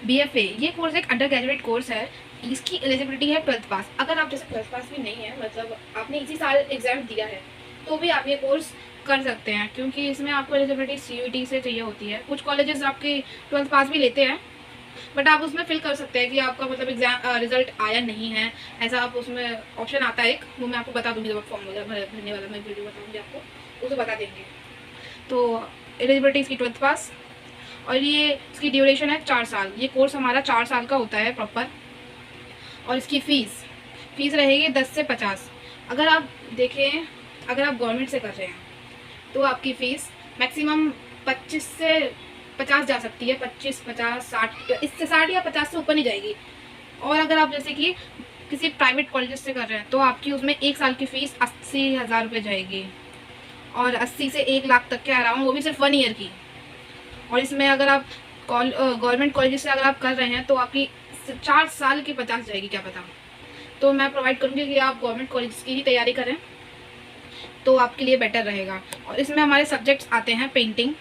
BFA ये course एक under graduate course है। इसकी एलिजिबिलिटी है 12th पास। अगर आप जैसे 12th पास भी नहीं है, मतलब आपने इसी साल एग्ज़ाम दिया है, तो भी आप ये कोर्स कर सकते हैं, क्योंकि इसमें आपको एलिजिबिलिटी CUET से चाहिए होती है। कुछ कॉलेजेस आपके 12th पास भी लेते हैं, बट आप उसमें फिल कर सकते हैं कि आपका मतलब एग्जाम रिजल्ट आया नहीं है, ऐसा आप उसमें ऑप्शन आता है एक, वो मैं आपको बता दूँगी जब आप फॉर्म वगैरह भरने वाला मैं वीडियो बताऊँगी आपको, उसे बता देंगे। तो एलिजिबिलिटी इसकी 12th पास, और ये इसकी ड्यूरेशन है 4 साल। ये कोर्स हमारा 4 साल का होता है प्रॉपर। और इसकी फ़ीस रहेगी 10 से 50। अगर आप देखें, अगर आप गवर्नमेंट से कर रहे हैं तो आपकी फ़ीस मैक्सिमम 25 से 50 जा सकती है। 25, 50, 60, इससे 60 या 50 से ऊपर नहीं जाएगी। और अगर आप जैसे कि किसी प्राइवेट कॉलेज से कर रहे हैं तो आपकी उसमें 1 साल की फ़ीस 80,000 रुपये जाएगी, और 80 से 1 लाख तक के अराउंड, वो भी सिर्फ 1 ईयर की। और इसमें अगर आप गवर्नमेंट कॉलेज से अगर आप कर रहे हैं तो आपकी 4 साल की 50 जाएगी, क्या पता। तो मैं प्रोवाइड करूँगी कि आप गवर्नमेंट कॉलेज की ही तैयारी करें, तो आपके लिए बेटर रहेगा। और इसमें हमारे सब्जेक्ट्स आते हैं painting,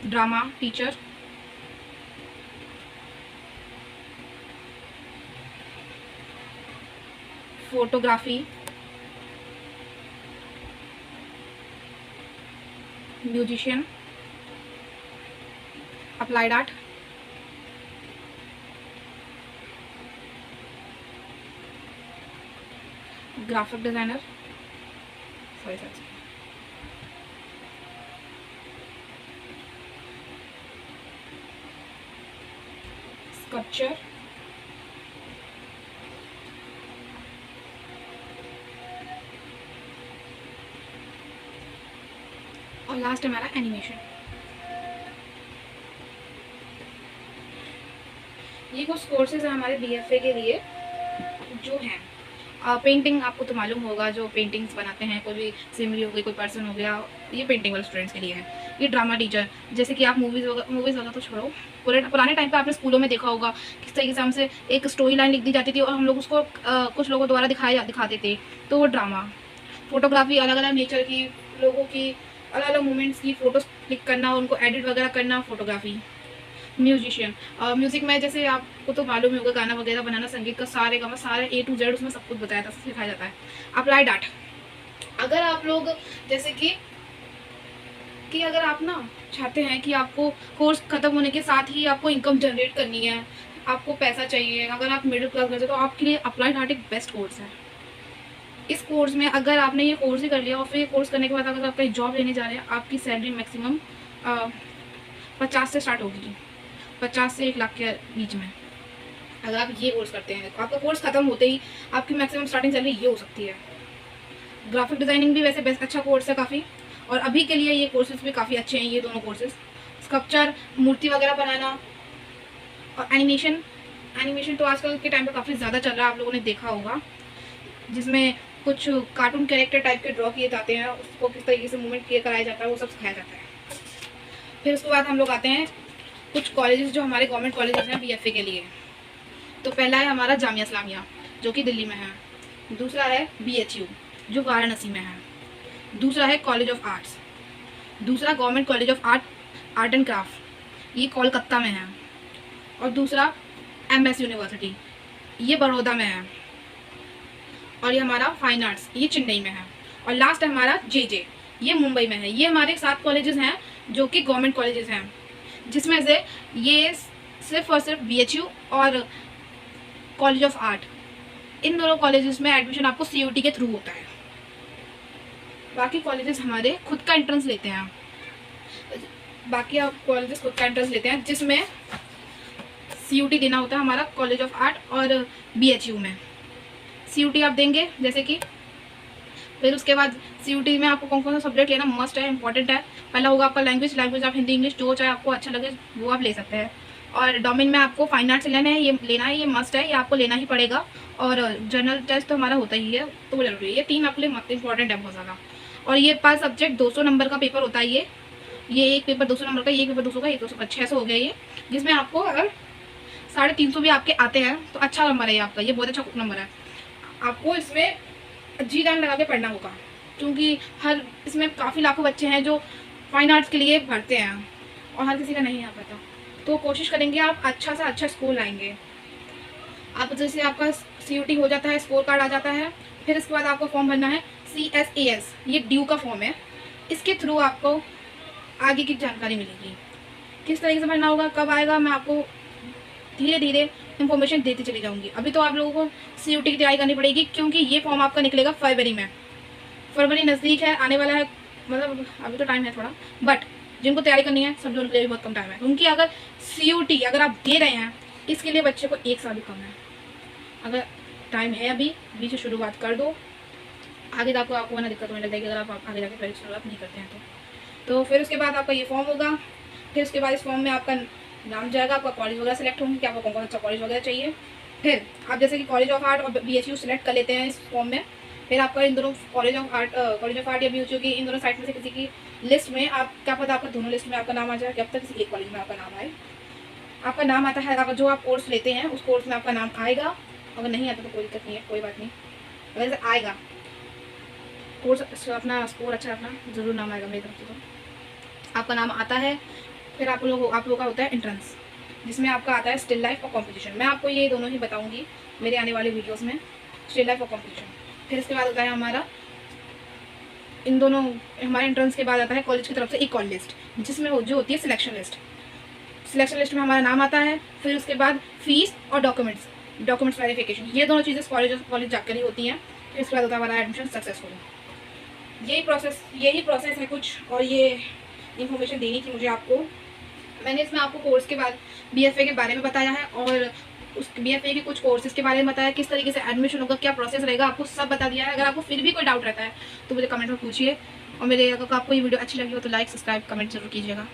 drama teacher, photography, musician, applied art, graphic designer, sorry sir, sculpture, और लास्ट हमारा एनिमेशन। ये कुछ कोर्सेज हैं हमारे BFA के लिए जो हैं। पेंटिंग आपको तो मालूम होगा, जो पेंटिंग्स बनाते हैं, कोई भी सिमरी हो गई, कोई पर्सन हो गया, ये पेंटिंग वाले स्टूडेंट्स के लिए है। ये ड्रामा टीचर, जैसे कि आप मूवीज़ वगैरह तो छोड़ो, पुराने टाइम पे आपने स्कूलों में देखा होगा किस तरीके से हमसे एक स्टोरी लाइन लिख दी जाती थी और हम लोग उसको कुछ लोगों द्वारा दिखाते थे, तो वो ड्रामा। फोटोग्राफी, अलग अलग नेचर की, लोगों की अलग अलग मोमेंट्स की फ़ोटोज़ क्लिक करना, उनको एडिट वगैरह करना, फोटोग्राफी। म्यूजिशियन, म्यूज़िक में जैसे आपको तो मालूम ही होगा, गाना वगैरह बनाना, संगीत का सारे गामा सारे A to Z उसमें सब कुछ बताया था, सिखाया जाता है। अप्लाइड आर्ट, अगर आप लोग जैसे कि अगर आप ना चाहते हैं कि आपको कोर्स ख़त्म होने के साथ ही आपको इनकम जनरेट करनी है, आपको पैसा चाहिए, अगर आप मिडिल क्लास में, तो आपके लिए अप्लाइड आर्ट एक बेस्ट कोर्स है। इस कोर्स में अगर आपने ये कोर्स ही कर लिया और फिर ये कोर्स करने के बाद अगर आप कहीं जॉब लेने जा रहे हैं, आपकी सैलरी मैक्सिमम 50 से स्टार्ट होगी, 50 से 1 लाख के बीच में। अगर आप ये कोर्स करते हैं, आपका कोर्स खत्म होते ही आपकी मैक्सिमम स्टार्टिंग सैलरी ये हो सकती है। ग्राफिक डिज़ाइनिंग भी वैसे बेस्ट अच्छा कोर्स है काफ़ी, और अभी के लिए ये कोर्सेज भी काफ़ी अच्छे हैं, ये दोनों कोर्सेज। स्कल्पचर, मूर्ति वगैरह बनाना, और एनिमेशन तो आजकल के टाइम पर काफ़ी ज़्यादा चल रहा है, आप लोगों ने देखा होगा, जिसमें कुछ कार्टून कैरेक्टर टाइप के ड्रॉ किए जाते हैं, उसको किस तरीके से मूवमेंट किया कराया जाता है, वो सब सिखाया जाता है। फिर उसके बाद हम लोग आते हैं कुछ कॉलेजेस जो हमारे गवर्नमेंट कॉलेजेस हैं BFA के लिए। तो पहला है हमारा जामिया इस्लामिया, जो कि दिल्ली में है। दूसरा है BHU, जो वाराणसी में है। दूसरा है कॉलेज ऑफ आर्ट्स। दूसरा government college of art and craft, ये कोलकाता में है। और दूसरा MS यूनिवर्सिटी, ये बड़ौदा में है। और ये हमारा फाइन आर्ट्स, ये चेन्नई में है। और लास्ट है हमारा JJ, ये मुंबई में है। ये हमारे 7 कॉलेजेस हैं जो कि गवर्नमेंट कॉलेजेस हैं, जिसमें से ये सिर्फ और सिर्फ BHU और कॉलेज ऑफ आर्ट, इन दोनों कॉलेजेस में एडमिशन आपको CUET के थ्रू होता है। बाकी कॉलेजेस हमारे खुद का एंट्रेंस लेते हैं, जिसमें CUET देना होता है हमारा कॉलेज ऑफ आर्ट और BHU में। CUET आप देंगे जैसे कि, फिर उसके बाद CUET में आपको कौन कौन सा सब्जेक्ट लेना मस्ट है, इंपॉर्टेंट है। पहला होगा आपका लैंग्वेज आप हिंदी इंग्लिश जो चाहे आपको अच्छा लगे वो आप ले सकते हैं। और डोमेन में आपको फाइन आर्ट्स लेना है, ये मस्ट है, ये आपको लेना ही पड़ेगा। और जनरल टेस्ट तो हमारा होता ही है, तो वो जरूरी है। ये 3 आपके लिए इंपॉर्टेंट है बहुत ज़्यादा। और ये 5 सब्जेक्ट 200 नंबर का पेपर होता है। ये एक पेपर 200 नंबर का, ये पेपर 200 का, ये 200 का, 600 हो गया ये। जिसमें आपको अगर 350 भी आपके आते हैं तो अच्छा नंबर है आपका, ये बहुत अच्छा नंबर है। आपको इसमें जी जान लगा के पढ़ना होगा, क्योंकि इसमें काफ़ी लाखों बच्चे हैं जो फाइन आर्ट्स के लिए भरते हैं। और हर किसी का नहीं आ पाता। तो कोशिश करेंगे आप अच्छा से अच्छा स्कोर लाएंगे। आप जैसे आपका CUT हो जाता है, स्कोर कार्ड आ जाता है, फिर इसके बाद आपको फॉर्म भरना है CSAS, ये ड्यू का फॉर्म है। इसके थ्रू आपको आगे की जानकारी मिलेगी, किस तरीके से भरना होगा, कब आएगा, मैं आपको धीरे धीरे इन्फॉर्मेशन देती चली जाऊंगी। अभी तो आप लोगों को CUT की तैयारी करनी पड़ेगी, क्योंकि ये फॉर्म आपका निकलेगा फरवरी में। फरवरी नज़दीक है, आने वाला है, मतलब अभी तो टाइम है थोड़ा, बट जिनको तैयारी करनी है सब लोगों के लिए भी बहुत कम टाइम है, क्योंकि अगर CUT अगर आप दे रहे हैं, इसके लिए बच्चे को 1 साल भी कम है। अगर टाइम है अभी, बीच में शुरुआत कर दो, आगे तो आपको ना दिक्कत होने लग जाएगी अगर आप आगे जाके पहले शुरुआत नहीं करते हैं तो फिर उसके बाद आपका ये फॉर्म होगा। फिर उसके बाद इस फॉर्म में आपका नाम जाएगा, आपका कॉलेज वगैरह सेलेक्ट होंगे कि आपको कौन कौन सा कॉलेज वगैरह चाहिए। फिर आप जैसे कि कॉलेज ऑफ आर्ट और BHU सेलेक्ट कर लेते हैं इस फॉर्म में। फिर आपका इन दोनों कॉलेज ऑफ आर्ट या BHU की इन दोनों साइट में से किसी की लिस्ट में, आप क्या पता आपका दोनों लिस्ट में आपका नाम आ जाए, जब तक किसी एक कॉलेज में आपका नाम आए। आपका नाम आता है, अगर जो आप कोर्स लेते हैं उस कोर्स में आपका नाम आएगा, अगर नहीं आता तो कोई दिक्कत नहीं है, कोई बात नहीं। अगर जैसे आएगा कोर्स अपना स्कोर अच्छा अपना ज़रूर नाम आएगा मेरी तरफ से। तो आपका नाम आता है, फिर आप लोगों का होता है एंट्रेंस, जिसमें आपका आता है स्टिल लाइफ और कॉम्पिटिशन। मैं आपको ये दोनों ही बताऊंगी मेरे आने वाले वीडियोस में, स्टिल लाइफ और कॉम्पिटिशन। फिर इसके बाद होता है हमारा इन दोनों, हमारे एंट्रेंस के बाद आता है कॉलेज की तरफ से एक कॉल लिस्ट, जिसमें जो होती है सिलेक्शन लिस्ट। सिलेक्शन लिस्ट में हमारा नाम आता है। फिर उसके बाद फीस और डॉक्यूमेंट्स वेरिफिकेशन, ये दोनों चीज़ें कॉलेज जाकर ही होती हैं। फिर इसके बाद होता है हमारा एडमिशन सक्सेसफुल। यही प्रोसेस है कुछ, और ये इन्फॉर्मेशन देनी थी मुझे आपको। मैंने इसमें आपको कोर्स के बाद BFA के बारे में बताया है, और उस BFA के कुछ कोर्सेज के बारे में बताया, किस तरीके से एडमिशन होगा, क्या प्रोसेस रहेगा, आपको सब बता दिया है। अगर आपको फिर भी कोई डाउट रहता है तो मुझे कमेंट में पूछिए, और मेरे अगर आपको ये वीडियो अच्छी लगी हो तो लाइक, सब्सक्राइब, कमेंट जरूर कीजिएगा।